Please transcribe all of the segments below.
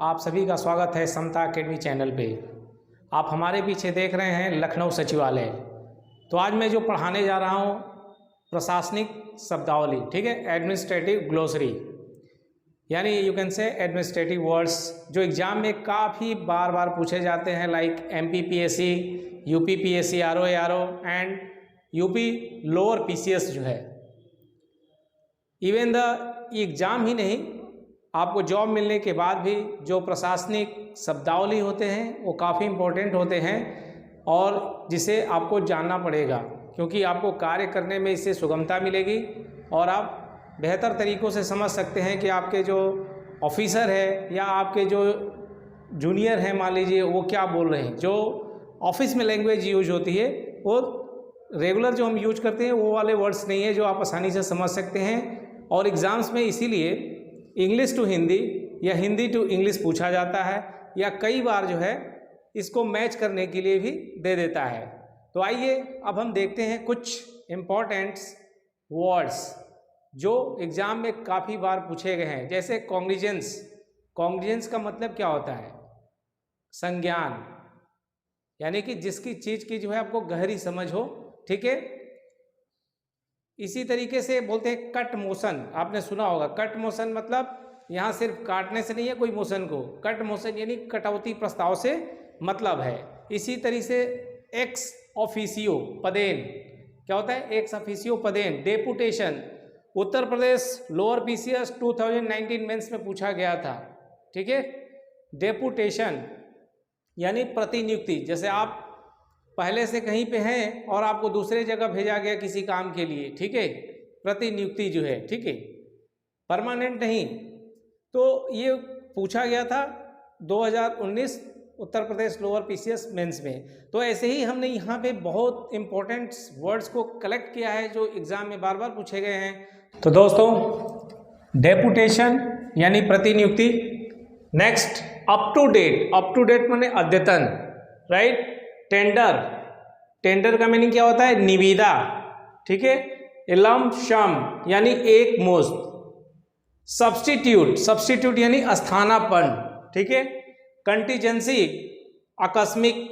आप सभी का स्वागत है समता अकेडमी चैनल पे। आप हमारे पीछे देख रहे हैं लखनऊ सचिवालय। तो आज मैं जो पढ़ाने जा रहा हूँ प्रशासनिक शब्दावली, ठीक है, एडमिनिस्ट्रेटिव ग्लोसरी, यानी you can say administrative words जो एग्ज़ाम में काफ़ी बार बार पूछे जाते हैं, like MPPSC, UPPSC, RO and UP lower PCS जो है। इवन द एग्ज़ाम ही नहीं, आपको जॉब मिलने के बाद भी जो प्रशासनिक शब्दावली होते हैं वो काफ़ी इम्पोर्टेंट होते हैं और जिसे आपको जानना पड़ेगा, क्योंकि आपको कार्य करने में इससे सुगमता मिलेगी और आप बेहतर तरीक़ों से समझ सकते हैं कि आपके जो ऑफिसर है या आपके जो जूनियर हैं, मान लीजिए, वो क्या बोल रहे हैं। जो ऑफिस में लैंग्वेज यूज होती है वो रेगुलर जो हम यूज करते हैं वो वाले वर्ड्स नहीं है जो आप आसानी से समझ सकते हैं। और एग्ज़ाम्स में इसीलिए इंग्लिश टू हिंदी या हिंदी टू इंग्लिश पूछा जाता है, या कई बार जो है इसको मैच करने के लिए भी दे देता है। तो आइए अब हम देखते हैं कुछ इम्पॉर्टेंट वर्ड्स जो एग्ज़ाम में काफ़ी बार पूछे गए हैं। जैसे कॉग्निजेंस। कॉग्निजेंस का मतलब क्या होता है? संज्ञान, यानी कि जिसकी चीज़ की जो है आपको गहरी समझ हो, ठीक है। इसी तरीके से बोलते हैं कट मोशन। आपने सुना होगा कट मोशन, मतलब यहाँ सिर्फ काटने से नहीं है कोई मोशन को, कट मोशन यानी कटौती प्रस्ताव से मतलब है। इसी तरीके से एक्स ऑफिसियो पदेन, क्या होता है? एक्स ऑफिसियो पदेन। Deputation, Uttar Pradesh lower PCS 2019 mains में पूछा गया था, ठीक है। डेपुटेशन यानी प्रतिनियुक्ति। जैसे आप पहले से कहीं पे हैं और आपको दूसरे जगह भेजा गया किसी काम के लिए, ठीक है, प्रतिनियुक्ति जो है, ठीक है, परमानेंट नहीं। तो ये पूछा गया था 2019 Uttar Pradesh lower PCS mains में। तो ऐसे ही हमने यहाँ पे बहुत इंपॉर्टेंट वर्ड्स को कलेक्ट किया है जो एग्जाम में बार बार पूछे गए हैं। तो दोस्तों, डेपुटेशन यानी प्रतिनियुक्ति। Next, up to date. Up to date माने अद्यतन, राइट। टेंडर, टेंडर का मीनिंग क्या होता है? निविदा, ठीक है। लम शम यानी एक मुश्त। सब्स्टिट्यूट, सब्स्टिट्यूट यानी स्थानापन्न, ठीक है। कंटीजेंसी, आकस्मिक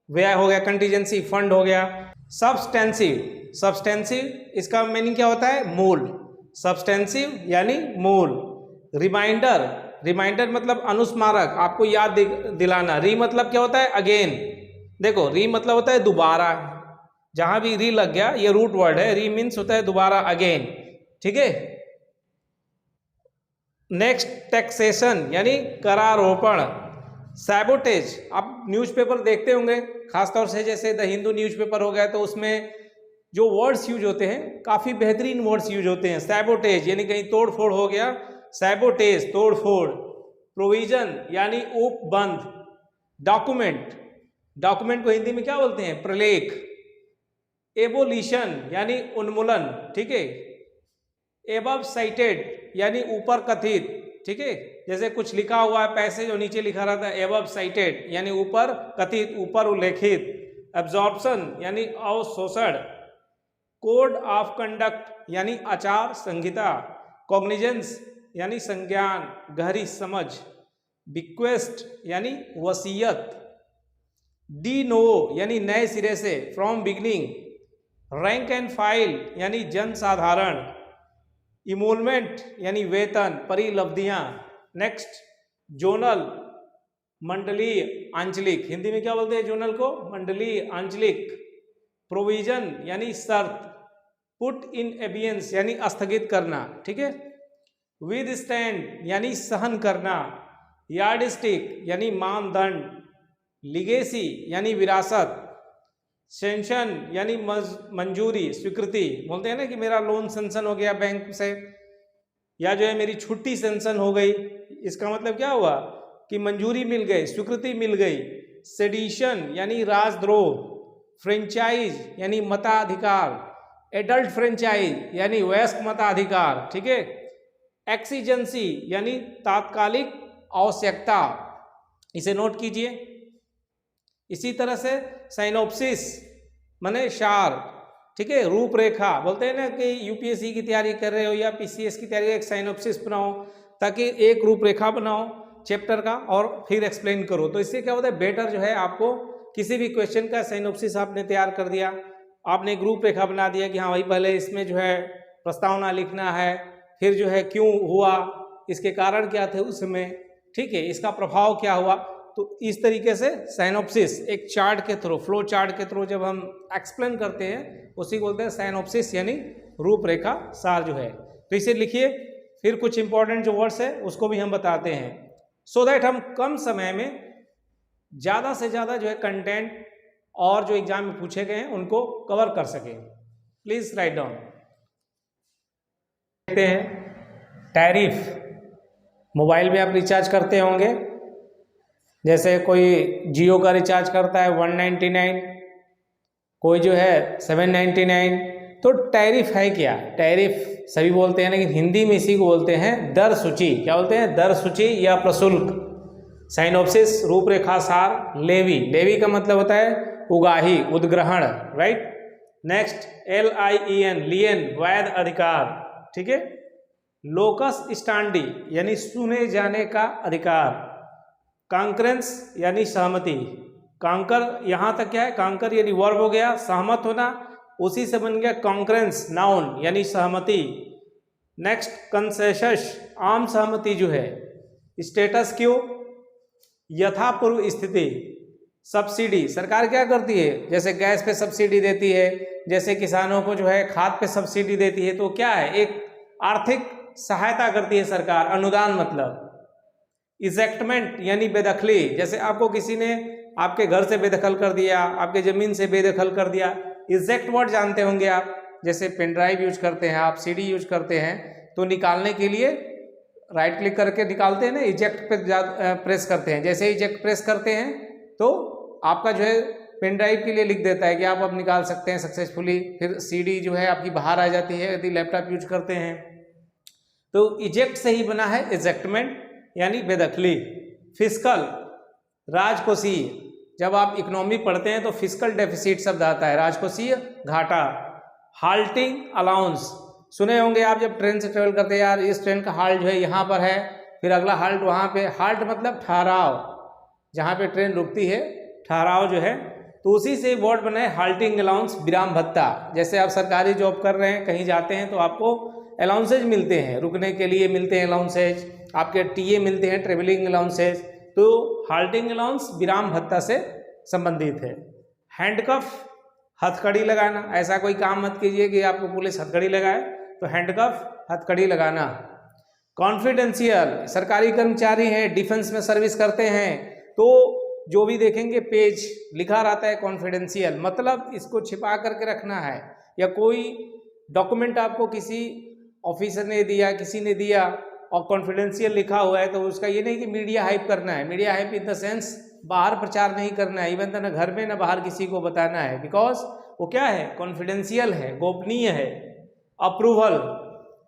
व्यय हो गया, कंटीजेंसी फंड हो गया। सब्सटेंसिव, सब्सटेंसिव इसका मीनिंग क्या होता है? मूल। सब्सटेंसिव यानी मूल। रिमाइंडर, रिमाइंडर मतलब अनुस्मारक, आपको याद दिलाना। री मतलब क्या होता है? अगेन। देखो, री मतलब होता है दोबारा, जहां भी री लग गया, ये रूट वर्ड है। री मीन्स होता है दोबारा, अगेन, ठीक है। नेक्स्ट, टैक्सेशन यानी करारोपण। सैबोटेज, आप न्यूज़पेपर देखते होंगे, खासतौर से जैसे द हिंदू न्यूज़पेपर हो गया, तो उसमें जो वर्ड्स यूज होते हैं काफ़ी बेहतरीन वर्ड्स यूज होते हैं। सैबोटेज यानी कहीं तोड़ फोड़ हो गया, सैबोटेज तोड़ फोड़। प्रोविजन यानी उपबंध। डॉक्यूमेंट, डॉक्यूमेंट को हिंदी में क्या बोलते हैं? प्रलेख। एबोलिशन यानी उन्मूलन, ठीक है। एबव साइटेड यानी ऊपर कथित, ठीक है। जैसे कुछ लिखा हुआ है, पैसे जो नीचे लिखा रहता है, एबव साइटेड यानी ऊपर कथित, ऊपर उल्लेखित। एब्जॉर्प्शन यानी अवशोषण। कोड ऑफ कंडक्ट यानी आचार संहिता। कॉग्निजेंस यानी संज्ञान, गहरी समझ। बिक्वेस्ट यानी वसीयत। डी नोवो यानी नए सिरे से, from beginning. Rank and file यानी जन साधारण। इमोलमेंट यानी वेतन, परिलब्धियां। नेक्स्ट, जोनल, मंडलीय, आंचलिक। हिंदी में क्या बोलते हैं जोनल को? मंडलीय, आंचलिक। प्रोविजन यानी शर्त। पुट इन एबियंस यानी स्थगित करना, ठीक है। विद स्टैंड यानी सहन करना। यार्डस्टिक यानी मानदंड। लिगेसी यानी विरासत। सेंशन यानी मंजूरी, स्वीकृति। बोलते हैं ना कि मेरा लोन सेंशन हो गया बैंक से, या जो है मेरी छुट्टी सेंशन हो गई, इसका मतलब क्या हुआ? कि मंजूरी मिल गई, स्वीकृति मिल गई। सेडिशन यानी राजद्रोह। फ्रेंचाइज यानी मताधिकार। एडल्ट फ्रेंचाइज यानी वयस्क मताधिकार, ठीक है। एक्सीजेंसी यानी तात्कालिक आवश्यकता, इसे नोट कीजिए। इसी तरह से साइनोप्सिस माने सार, ठीक है, रूपरेखा। बोलते हैं ना कि UPSC की तैयारी कर रहे हो या PCS की तैयारी, एक साइनोप्सिस बनाओ ताकि एक रूपरेखा बनाओ चैप्टर का और फिर एक्सप्लेन करो। तो इससे क्या होता है, बेटर जो है आपको किसी भी क्वेश्चन का सिनॉप्सिस आपने तैयार कर दिया, आपने एक रूपरेखा बना दिया कि हाँ भाई पहले इसमें जो है प्रस्तावना लिखना है, फिर जो है क्यों हुआ, इसके कारण क्या थे उसमें, ठीक है, इसका प्रभाव क्या हुआ। तो इस तरीके से साइनोप्सिस एक चार्ट के थ्रू, फ्लो चार्ट के थ्रू जब हम एक्सप्लेन करते हैं उसी को बोलते हैं साइनोप्सिस, यानी रूपरेखा सार जो है। तो इसे लिखिए, फिर कुछ इंपॉर्टेंट जो वर्ड्स है उसको भी हम बताते हैं, सो दैट हम कम समय में ज़्यादा से ज़्यादा जो है कंटेंट और जो एग्जाम में पूछे गए हैं उनको कवर कर सकें। Please write down. देखते हैं टैरिफ। मोबाइल में आप रिचार्ज करते होंगे, जैसे कोई जियो का रिचार्ज करता है 199, कोई जो है 799। तो टैरिफ है क्या? टैरिफ सभी बोलते हैं, लेकिन हिंदी में इसी को बोलते हैं दर सूची। क्या बोलते हैं? दर सूची या प्रशुल्क। साइनोप्सिस रूपरेखा सार, लेवी, लेवी का मतलब होता है उगाही, उद्ग्रहण, राइट। नेक्स्ट LIEN, लियन, वैध अधिकार, ठीक है। लोकस स्टैंडी यानी सुने जाने का अधिकार। कॉन्करेंस यानी सहमति। कांकर यहाँ तक क्या है, कांकर यानी वर्ब हो गया, सहमत होना, उसी से बन गया कॉन्करेंस नाउन यानी सहमति। नेक्स्ट कंसेशस, आम सहमति जो है। स्टेटस क्यू, यथापूर्व स्थिति। सब्सिडी, सरकार क्या करती है, जैसे गैस पे सब्सिडी देती है, जैसे किसानों को जो है खाद पे सब्सिडी देती है, तो क्या है, एक आर्थिक सहायता करती है सरकार, अनुदान मतलब। इजेक्टमेंट यानी बेदखली, जैसे आपको किसी ने आपके घर से बेदखल कर दिया, आपके ज़मीन से बेदखल कर दिया। इजेक्ट वर्ड जानते होंगे आप, जैसे पेन ड्राइव यूज करते हैं आप, CD यूज करते हैं, तो निकालने के लिए राइट क्लिक करके निकालते हैं ना, इजेक्ट पे प्रेस करते हैं। जैसे इजेक्ट प्रेस करते हैं तो आपका जो है पेन ड्राइव के लिए लिख देता है कि आप अब निकाल सकते हैं सक्सेसफुली। फिर CD जो है आपकी बाहर आ जाती है यदि लैपटॉप यूज करते हैं। तो इजेक्ट से ही बना है इजेक्टमेंट यानी बेदखली। फिस्कल, राजकोषीय, जब आप इकोनॉमी पढ़ते हैं तो फिस्कल डेफिसिट शब्द आता है, राजकोषीय घाटा। हाल्टिंग अलाउंस, सुने होंगे आप जब ट्रेन से ट्रेवल करते हैं, यार इस ट्रेन का हाल्ट जो है यहाँ पर है, फिर अगला हाल्ट वहाँ पे। हाल्ट मतलब ठहराव, जहाँ पे ट्रेन रुकती है, ठहराव जो है, तो उसी से वर्ड बना है हाल्टिंग अलाउंस, विराम भत्ता। जैसे आप सरकारी जॉब कर रहे हैं, कहीं जाते हैं तो आपको अलाउंसेज मिलते हैं, रुकने के लिए मिलते हैं अलाउंसेज, आपके TA मिलते हैं, ट्रेवलिंग अलाउंसेज। तो हाल्टिंग अलाउंस विराम भत्ता से संबंधित है। हैंडकफ, हथकड़ी लगाना, ऐसा कोई काम मत कीजिए कि आपको पुलिस हथकड़ी लगाए, तो हैंडकफ हथकड़ी लगाना। कॉन्फिडेंशियल, सरकारी कर्मचारी हैं, डिफेंस में सर्विस करते हैं, तो जो भी देखेंगे पेज लिखा रहता है कॉन्फिडेंशियल, मतलब इसको छिपा करके रखना है। या कोई डॉक्यूमेंट आपको किसी ऑफिसर ने दिया, किसी ने दिया और कॉन्फिडेंशियल लिखा हुआ है, तो उसका ये नहीं कि मीडिया हाइप करना है। Media hype in the sense बाहर प्रचार नहीं करना है, इवन तो ना घर में ना बाहर किसी को बताना है, बिकॉज वो क्या है, कॉन्फिडेंशियल है, गोपनीय है। अप्रूवल,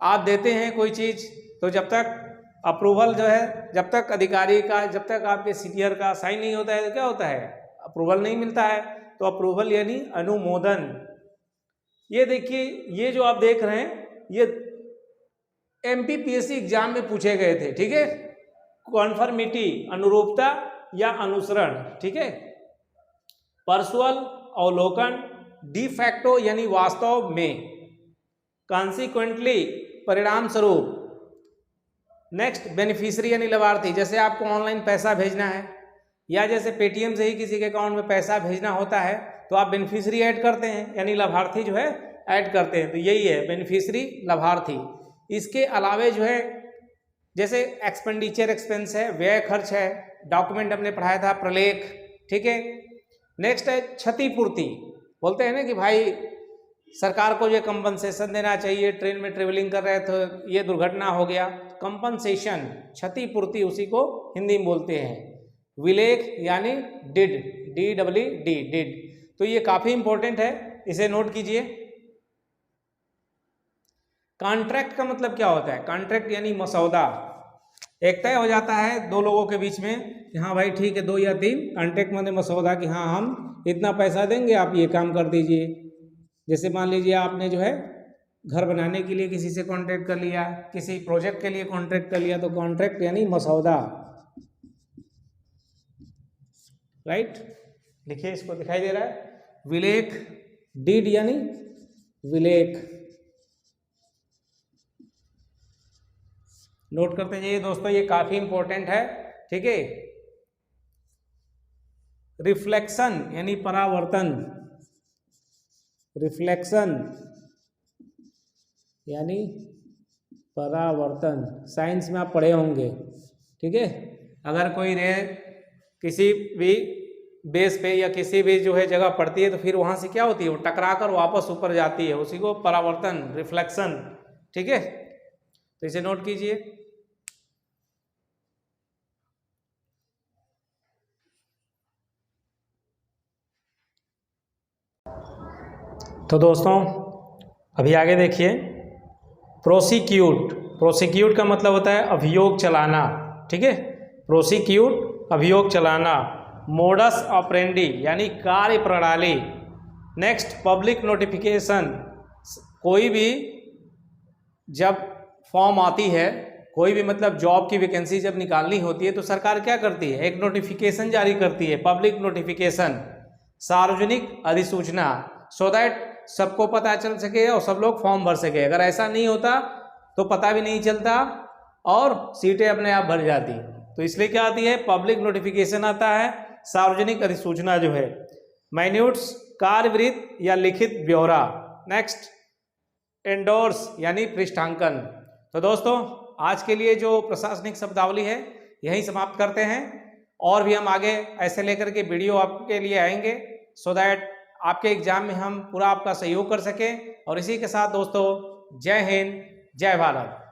आप देते हैं कोई चीज़, तो जब तक अप्रूवल जो है, जब तक अधिकारी का, जब तक आपके सीनियर का साइन नहीं होता है तो क्या होता है, अप्रूवल नहीं मिलता है। तो अप्रूवल यानी अनुमोदन। ये देखिए, ये जो आप देख रहे हैं ये MPPSC एग्जाम में पूछे गए थे, ठीक है। कॉन्फर्मिटी, अनुरूपता या अनुसरण, ठीक है। पर्सुअल, अवलोकन। डिफैक्टो यानी वास्तव में। कॉन्सिक्वेंटली, परिणाम स्वरूप। नेक्स्ट बेनिफिशियरी यानी लाभार्थी, जैसे आपको ऑनलाइन पैसा भेजना है या जैसे पेटीएम से ही किसी के अकाउंट में पैसा भेजना होता है, तो आप बेनिफिशियरी ऐड करते हैं, यानी लाभार्थी जो है ऐड करते हैं। तो यही है बेनिफिशियरी, लाभार्थी। इसके अलावे जो है जैसे एक्सपेंडिचर, एक्सपेंस है, व्यय खर्च है, डॉक्यूमेंट हमने पढ़ाया था, प्रलेख, ठीक है। नेक्स्ट है क्षतिपूर्ति, बोलते हैं ना कि भाई सरकार को ये कंपनसेशन देना चाहिए, ट्रेन में ट्रेवलिंग कर रहे थे, ये दुर्घटना हो गया, कंपनसेशन, क्षतिपूर्ति, उसी को हिंदी में बोलते हैं। विलेख यानी डिड, DEED, डिड। तो ये काफ़ी इंपॉर्टेंट है, इसे नोट कीजिए। कॉन्ट्रैक्ट का मतलब क्या होता है? कॉन्ट्रैक्ट यानी मसौदा। एक तय हो जाता है दो लोगों के बीच में कि हाँ भाई ठीक है, 2 या 3, कॉन्ट्रैक्ट माने मसौदा कि हाँ हम इतना पैसा देंगे, आप ये काम कर दीजिए। जैसे मान लीजिए आपने जो है घर बनाने के लिए किसी से कॉन्ट्रैक्ट कर लिया, किसी प्रोजेक्ट के लिए कॉन्ट्रैक्ट कर लिया, तो कॉन्ट्रैक्ट यानी मसौदा। राइट। लिखिए, इसको दिखाई दे रहा है, विलेख, डीड यानी विलेख। नोट करते जाइए दोस्तों, ये काफी इंपॉर्टेंट है, ठीक है। रिफ्लेक्शन यानी परावर्तन, रिफ्लेक्शन यानी परावर्तन, साइंस में आप पढ़े होंगे, ठीक है। अगर कोई रे किसी भी बेस पे या किसी भी जो है जगह पड़ती है तो फिर वहां से क्या होती है, वो टकरा कर वापस ऊपर जाती है, उसी को परावर्तन, रिफ्लेक्शन, ठीक है। तो इसे नोट कीजिए। तो दोस्तों अभी आगे देखिए, प्रोसिक्यूट, प्रोसिक्यूट का मतलब होता है अभियोग चलाना, ठीक है। प्रोसिक्यूट अभियोग चलाना। मोडस ऑपरेंडी यानी कार्य प्रणाली। नेक्स्ट, पब्लिक नोटिफिकेशन, कोई भी जब फॉर्म आती है, कोई भी मतलब जॉब की वैकेंसी जब निकालनी होती है तो सरकार क्या करती है, एक नोटिफिकेशन जारी करती है, पब्लिक नोटिफिकेशन, सार्वजनिक अधिसूचना, सो दैट सबको पता चल सके और सब लोग फॉर्म भर सके। अगर ऐसा नहीं होता तो पता भी नहीं चलता और सीटें अपने आप भर जाती। तो इसलिए क्या आती है, पब्लिक नोटिफिकेशन आता है, सार्वजनिक अधिसूचना जो है, माइन्यूट्स कार्यवृत्त या लिखित ब्यौरा। नेक्स्ट, एंडोर्स यानी पृष्ठांकन। तो दोस्तों आज के लिए जो प्रशासनिक शब्दावली है यहीं समाप्त करते हैं, और भी हम आगे ऐसे लेकर के वीडियो आपके लिए आएंगे, सो दैट आपके एग्जाम में हम पूरा आपका सहयोग कर सकें। और इसी के साथ दोस्तों, जय हिंद, जय भारत।